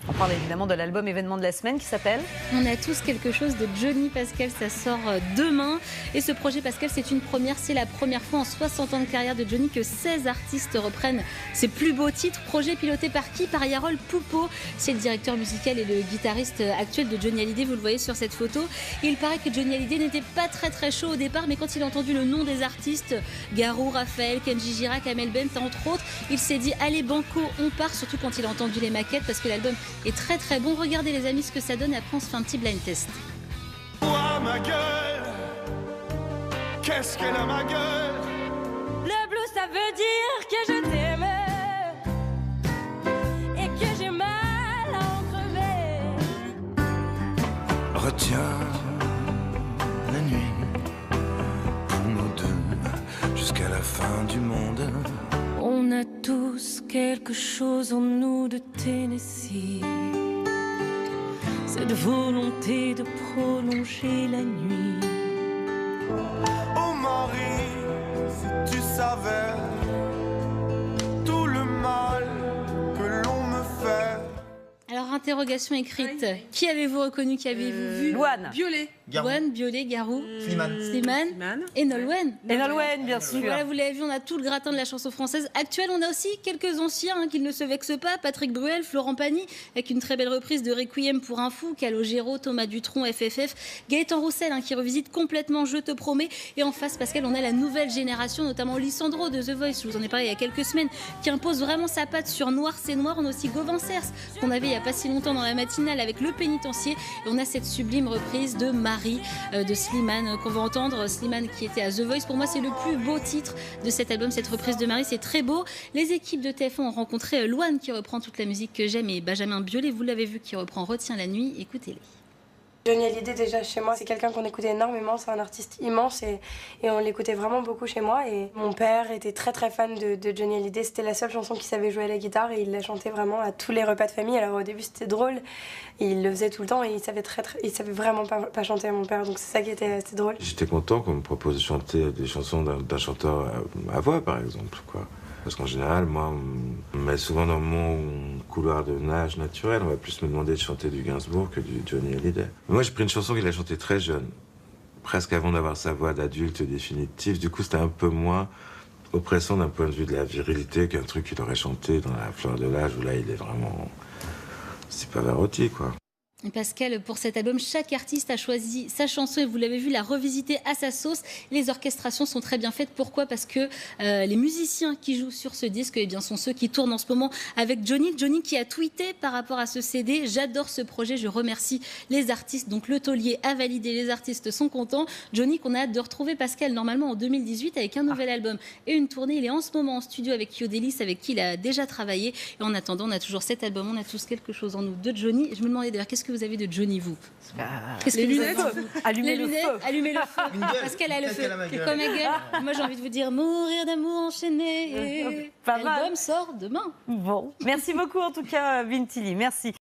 On parle évidemment de l'album événement de la semaine qui s'appelle On a tous quelque chose de Johnny Pascal, ça sort demain. Et ce projet Pascal, c'est une première. C'est la première fois en 60 ans de carrière de Johnny que 16 artistes reprennent ses plus beaux titres. Projet piloté par qui? Par Yarol Poupeau. C'est le directeur musical et le guitariste actuel de Johnny Hallyday. Vous le voyez sur cette photo. Et il paraît que Johnny Hallyday n'était pas très chaud au départ, mais quand il a entendu le nom des artistes, Garou, Raphaël, Kenji Girac, Amel Bent, entre autres, il s'est dit allez banco, on part. Surtout quand il a entendu les maquettes, parce que l'album est très bon. Regardez les amis ce que ça donne et après on se fait un petit blind test. Ouah, ma gueule, qu'est-ce qu'elle a ma gueule? Le blues ça veut dire que je t'aime et que j'ai mal à en crever. Retiens la nuit pour nous deux jusqu'à la fin du monde. On a tous quelque chose en nous de Tennessee. Cette volonté de prolonger la nuit. Oh Marie, si tu savais tout le mal que l'on me fait. Alors, interrogation écrite. Qui avez-vous reconnu? Qui avez-vous vu? Louane. Biolay. Louane, Biolay, Garou, Slimane et Nolwenn. et Nolwenn, bien sûr. Voilà, vous l'avez vu, on a tout le gratin de la chanson française actuelle. On a aussi quelques anciens qui ne se vexent pas. Patrick Bruel, Florent Pagny, avec une très belle reprise de Requiem pour un fou. Calogero, Thomas Dutronc, FFF. Gaëtan Roussel, qui revisite complètement Je te promets. Et en face, Pascal, on a la nouvelle génération, notamment Lissandro de The Voice, je vous en ai parlé il y a quelques semaines, qui impose vraiment sa patte sur Noir c'est Noir. On a aussi Gauvin Cers, qu'on avait il n'y a pas si longtemps dans la matinale avec Le Pénitencier. Et on a cette sublime reprise de Marie de Slimane qu'on va entendre. Slimane qui était à The Voice. Pour moi, c'est le plus beau titre de cet album, cette reprise de Marie. C'est très beau. Les équipes de TF1 ont rencontré Louane qui reprend toute la musique que j'aime et Benjamin Biolay, vous l'avez vu, qui reprend Retiens la nuit. Écoutez-les. Johnny Hallyday, déjà chez moi, c'est quelqu'un qu'on écoutait énormément, c'est un artiste immense et on l'écoutait vraiment beaucoup chez moi. Et mon père était très fan de Johnny Hallyday, c'était la seule chanson qu'il savait jouer à la guitare et il la chantait vraiment à tous les repas de famille. Alors au début c'était drôle, et il le faisait tout le temps et il savait vraiment pas chanter à mon père, donc c'est ça qui était assez drôle. J'étais content qu'on me propose de chanter des chansons d'un chanteur à voix par exemple, quoi. Parce qu'en général, moi, on me met souvent dans mon couloir de nage naturel. On va plus me demander de chanter du Gainsbourg que du Johnny Hallyday. Moi, j'ai pris une chanson qu'il a chantée très jeune, presque avant d'avoir sa voix d'adulte définitive. Du coup, c'était un peu moins oppressant d'un point de vue de la virilité qu'un truc qu'il aurait chanté dans la fleur de l'âge, où là, il est vraiment... C'est Pavarotti, quoi. Pascal, pour cet album, chaque artiste a choisi sa chanson et vous l'avez vu, la revisiter à sa sauce. Les orchestrations sont très bien faites. Pourquoi? Parce que les musiciens qui jouent sur ce disque, eh bien, sont ceux qui tournent en ce moment avec Johnny. Johnny qui a tweeté par rapport à ce CD: j'adore ce projet, je remercie les artistes. Donc le taulier a validé, les artistes sont contents. Johnny qu'on a hâte de retrouver, Pascal, normalement en 2018 avec un nouvel album et une tournée. Il est en ce moment en studio avec Yodelis, avec qui il a déjà travaillé. Et en attendant, on a toujours cet album, on a tous quelque chose en nous de Johnny. Je me demandais d'ailleurs, qu'est-ce que vous avez de Johnny, vous? Qu'est-ce que les vous lunettes, avez? allumez Les le lunettes, feu. allumez le feu. Parce qu'elle a le feu. Comme ma gueule. Moi, j'ai envie de vous dire mourir d'amour enchaîné. Pas mal. L'album sort demain. Bon, merci beaucoup en tout cas, Bintili. Merci.